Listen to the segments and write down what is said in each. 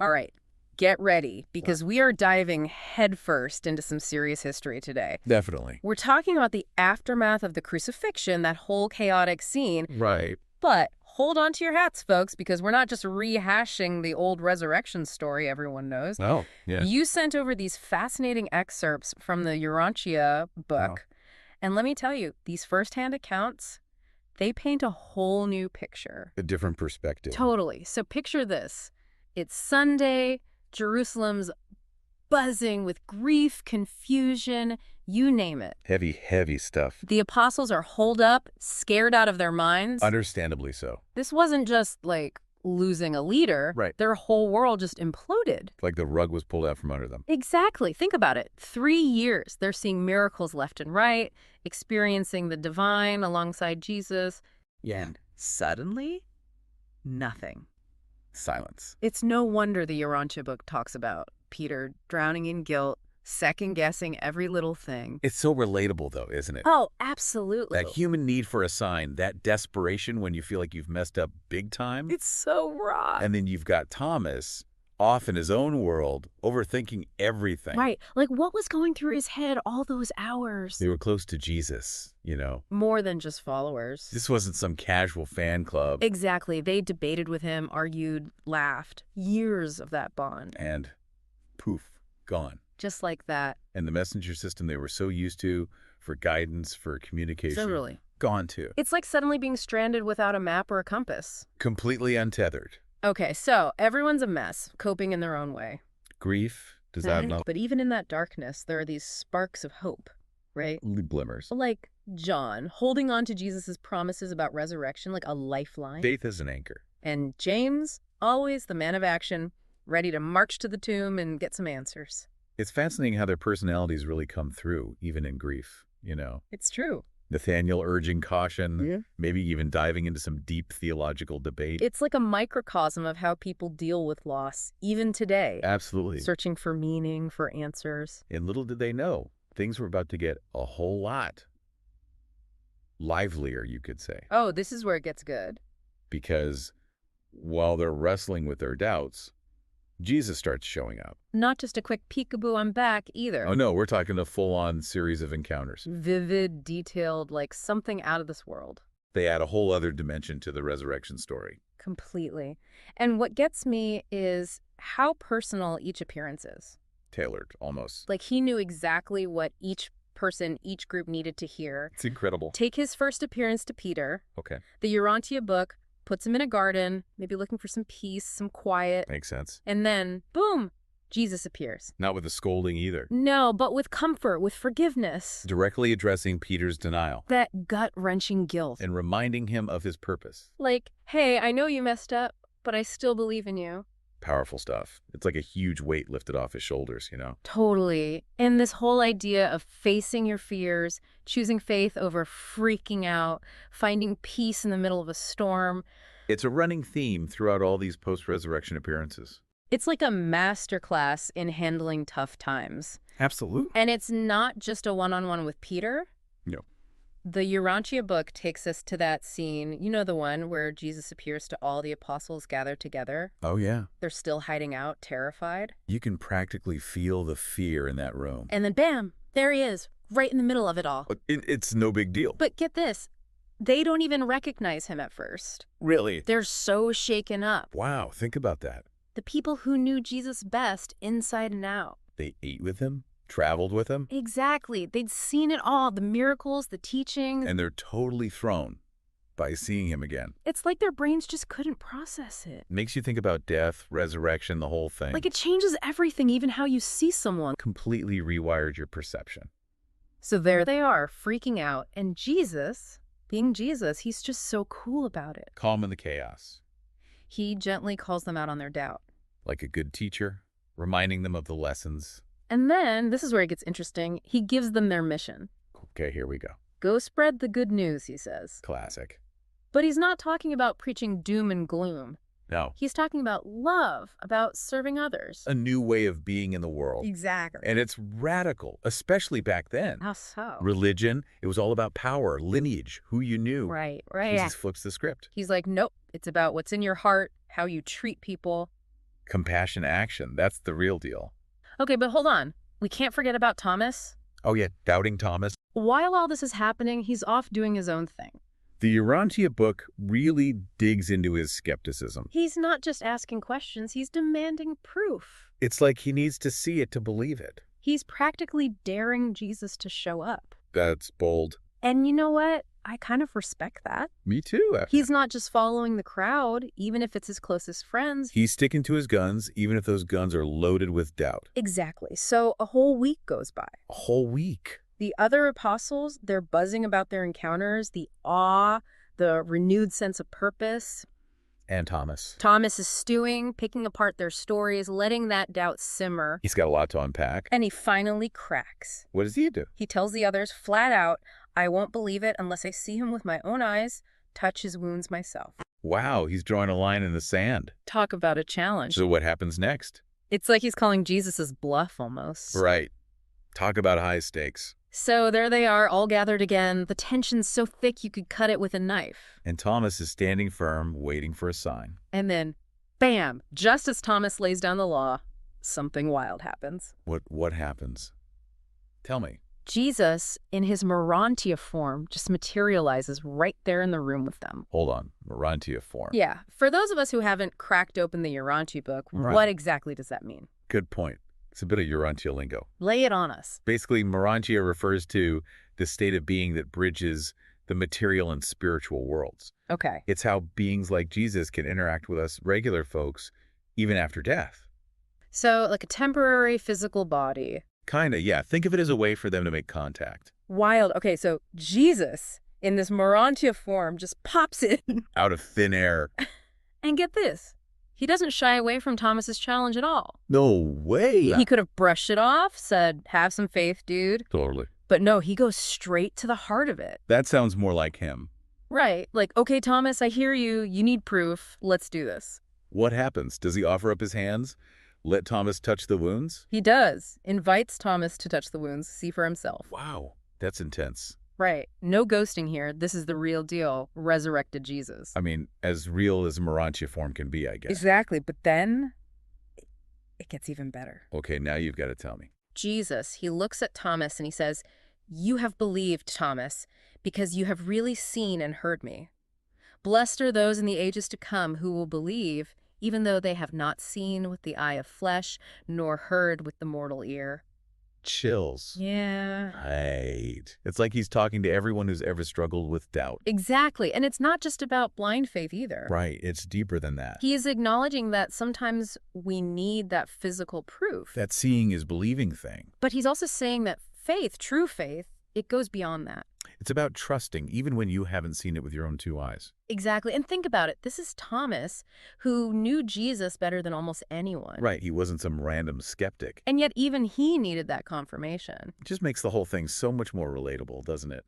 All right, get ready, because we are diving headfirst into some serious history today. Definitely. We're talking about the aftermath of the crucifixion, that whole chaotic scene. Right. But hold on to your hats, folks, because we're not just rehashing the old resurrection story everyone knows. Oh, yeah. You sent over these fascinating excerpts from the Urantia book. Oh. And let me tell you, these firsthand accounts, they paint a whole new picture. A different perspective. Totally. So picture this. It's Sunday, Jerusalem's buzzing with grief, confusion, you name it. Heavy, heavy stuff. The apostles are holed up, scared out of their minds. Understandably so. This wasn't just like losing a leader. Right. Their whole world just imploded. Like the rug was pulled out from under them. Exactly. Think about it. 3 years. They're seeing miracles left and right, experiencing the divine alongside Jesus. Yeah. And suddenly, nothing. Silence. It's no wonder the Urantia book talks about Peter drowning in guilt, second-guessing every little thing. It's so relatable, though, isn't it? Oh, absolutely. That human need for a sign, that desperation when you feel like you've messed up big time. It's so raw. And then you've got Thomas off in his own world, overthinking everything. Right. Like, what was going through his head all those hours? They were close to Jesus, you know. More than just followers. This wasn't some casual fan club. Exactly. They debated with him, argued, laughed. Years of that bond. And poof, gone. Just like that. And the messenger system they were so used to for guidance, for communication. Totally. Gone too. It's like suddenly being stranded without a map or a compass. Completely untethered. Okay, so everyone's a mess, coping in their own way. Grief, does that not? But even in that darkness, there are these sparks of hope, right? Glimmers. Like John, holding on to Jesus' promises about resurrection like a lifeline. Faith is an anchor. And James, always the man of action, ready to march to the tomb and get some answers. It's fascinating how their personalities really come through, even in grief, you know. It's true. Nathaniel urging caution, Yeah. maybe even diving into some deep theological debate. It's like a microcosm of how people deal with loss, even today. Absolutely. Searching for meaning, for answers. And little did they know, things were about to get a whole lot livelier, you could say. Oh, this is where it gets good. Because while they're wrestling with their doubts, Jesus starts showing up. Not just a quick peekaboo, I'm back, either. Oh, no, we're talking a full-on series of encounters. Vivid, detailed, like something out of this world. They add a whole other dimension to the resurrection story. Completely. And what gets me is how personal each appearance is. Tailored, almost. Like he knew exactly what each person, each group needed to hear. It's incredible. Take his first appearance to Peter. Okay. The Urantia book puts him in a garden, maybe looking for some peace, some quiet. Makes sense. And then, boom, Jesus appears. Not with the scolding either. No, but with comfort, with forgiveness. Directly addressing Peter's denial. That gut-wrenching guilt. And reminding him of his purpose. Like, hey, I know you messed up, but I still believe in you. Powerful stuff. It's like a huge weight lifted off his shoulders, you know? Totally. And this whole idea of facing your fears, choosing faith over freaking out, finding peace in the middle of a storm. It's a running theme throughout all these post-resurrection appearances. It's like a masterclass in handling tough times. Absolutely. And it's not just a one-on-one with Peter. No. The Urantia book takes us to that scene, you know, the one where Jesus appears to all the apostles gathered together. Oh, yeah. They're still hiding out, terrified. You can practically feel the fear in that room. And then bam, there he is, right in the middle of it all. It's no big deal. But get this, they don't even recognize him at first. Really? They're so shaken up. Wow, think about that. The people who knew Jesus best inside and out. They ate with him, traveled with him, Exactly. They'd seen it all, the miracles, the teachings. and they're totally thrown by seeing him again. It's like their brains just couldn't process it. Makes you think about death, resurrection, the whole thing. Like it changes everything, even how you see someone. Completely rewired your perception. So there they are, freaking out. And Jesus, being Jesus, he's just so cool about it. Calm in the chaos. He gently calls them out on their doubt. Like a good teacher, reminding them of the lessons. And then, this is where it gets interesting, he gives them their mission. Okay, here we go. Go spread the good news, he says. Classic. But he's not talking about preaching doom and gloom. No. He's talking about love, about serving others. A new way of being in the world. Exactly. And it's radical, especially back then. How so? Religion, it was all about power, lineage, who you knew. Right. Jesus flips the script. He's like, nope, it's about what's in your heart, how you treat people. Compassion action. That's the real deal. Okay, but hold on. We can't forget about Thomas. Oh yeah, doubting Thomas. While all this is happening, he's off doing his own thing. The Urantia book really digs into his skepticism. He's not just asking questions, he's demanding proof. It's like he needs to see it to believe it. He's practically daring Jesus to show up. That's bold. And you know what? I kind of respect that. Me too. He's not just following the crowd, even if it's his closest friends. He's sticking to his guns, even if those guns are loaded with doubt. Exactly. So a whole week goes by. A whole week. The other apostles, they're buzzing about their encounters, the awe, the renewed sense of purpose. And Thomas. Thomas is stewing, picking apart their stories, letting that doubt simmer. He's got a lot to unpack. And he finally cracks. What does he do? He tells the others flat out, I won't believe it unless I see him with my own eyes, touch his wounds myself. Wow, he's drawing a line in the sand. Talk about a challenge. So what happens next? It's like he's calling Jesus' bluff almost. Right. Talk about high stakes. So there they are, all gathered again. The tension's so thick you could cut it with a knife. And Thomas is standing firm, waiting for a sign. And then, bam, just as Thomas lays down the law, something wild happens. What happens? Tell me. Jesus, in his Urantia form, just materializes right there in the room with them. Hold on. Urantia form. Yeah. For those of us who haven't cracked open the Urantia book, Right. What exactly does that mean? Good point. It's a bit of Urantia lingo. Lay it on us. Basically, Urantia refers to the state of being that bridges the material and spiritual worlds. Okay. It's how beings like Jesus can interact with us regular folks even after death. So, like a temporary physical body. Kinda, yeah. Think of it as a way for them to make contact. Wild. Okay, so Jesus, in this Urantia form, just pops in. Out of thin air. And get this. He doesn't shy away from Thomas's challenge at all. No way! He could have brushed it off, said, have some faith, dude. Totally. But no, he goes straight to the heart of it. That sounds more like him. Right. Like, okay, Thomas, I hear you. You need proof. Let's do this. What happens? Does he offer up his hands? Let Thomas touch the wounds? He does. Invites Thomas to touch the wounds, see for himself. Wow. That's intense. Right. No ghosting here. This is the real deal. Resurrected Jesus. I mean, as real as Urantia form can be, I guess. Exactly. But then it gets even better. Okay, now you've got to tell me. Jesus, he looks at Thomas and he says, you have believed, Thomas, because you have really seen and heard me. Blessed are those in the ages to come who will believe, even though they have not seen with the eye of flesh, nor heard with the mortal ear. Chills. Yeah. Right. It's like he's talking to everyone who's ever struggled with doubt. Exactly. And it's not just about blind faith either. Right. It's deeper than that. He is acknowledging that sometimes we need that physical proof. That seeing is believing thing. But he's also saying that faith, true faith, it goes beyond that. It's about trusting, even when you haven't seen it with your own two eyes. Exactly. And think about it. This is Thomas, who knew Jesus better than almost anyone. Right. He wasn't some random skeptic. And yet even he needed that confirmation. It just makes the whole thing so much more relatable, doesn't it?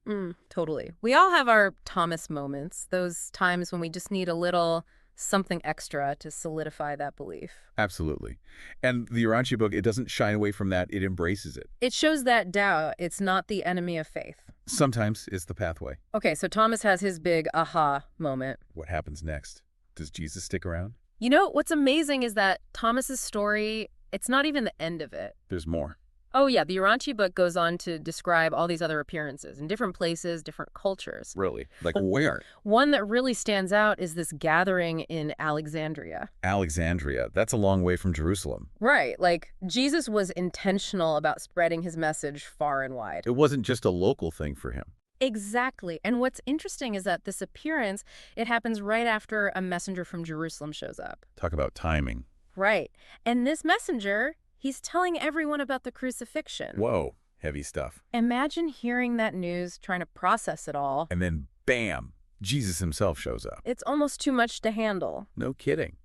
Totally. We all have our Thomas moments, those times when we just need a little something extra to solidify that belief. Absolutely. And the Urantia book, it doesn't shy away from that. It embraces it. It shows that doubt, it's not the enemy of faith. Sometimes it's the pathway. Okay, so Thomas has his big aha moment. What happens next? Does Jesus stick around? You know, what's amazing is that Thomas's story, it's not even the end of it. There's more. Oh yeah, the Urantia book goes on to describe all these other appearances in different places, different cultures. Really? Like where? One that really stands out is this gathering in Alexandria. Alexandria. That's a long way from Jerusalem. Right, like Jesus was intentional about spreading his message far and wide. It wasn't just a local thing for him. Exactly. And what's interesting is that this appearance, it happens right after a messenger from Jerusalem shows up. Talk about timing. Right. And this messenger, he's telling everyone about the crucifixion. Whoa, heavy stuff. Imagine hearing that news, trying to process it all. And then, bam, Jesus himself shows up. It's almost too much to handle. No kidding.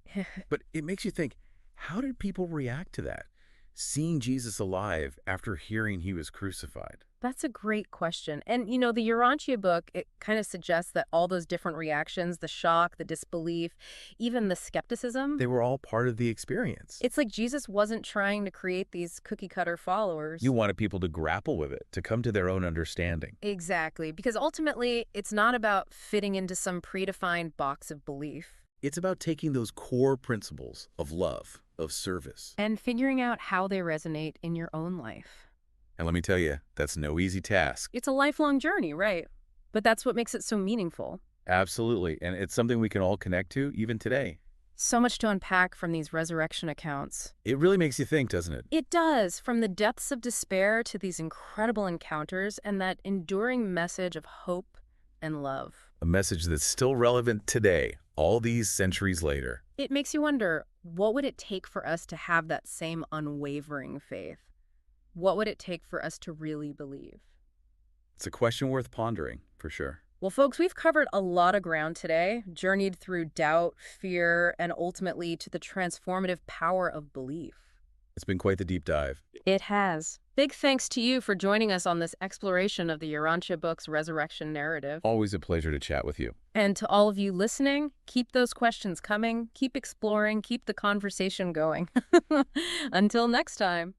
But it makes you think, how did people react to that? Seeing Jesus alive after hearing he was crucified. That's a great question. And, you know, the Urantia book, it kind of suggests that all those different reactions, the shock, the disbelief, even the skepticism, They were all part of the experience. it's like Jesus wasn't trying to create these cookie-cutter followers. You wanted people to grapple with it, to come to their own understanding. Exactly. Because ultimately, it's not about fitting into some predefined box of belief. It's about taking those core principles of love, of service. And figuring out how they resonate in your own life. And let me tell you, that's no easy task. It's a lifelong journey, right? But that's what makes it so meaningful. Absolutely. And it's something we can all connect to even today. So much to unpack from these resurrection accounts. It really makes you think, doesn't it? It does, from the depths of despair to these incredible encounters and that enduring message of hope and love. A message that's still relevant today, all these centuries later. It makes you wonder, what would it take for us to have that same unwavering faith? What would it take for us to really believe? It's a question worth pondering, for sure. Well, folks, we've covered a lot of ground today, journeyed through doubt, fear, and ultimately to the transformative power of belief. It's been quite the deep dive. It has. Big thanks to you for joining us on this exploration of the Urantia Book's resurrection narrative. Always a pleasure to chat with you. And to all of you listening, keep those questions coming, keep exploring, keep the conversation going. Until next time.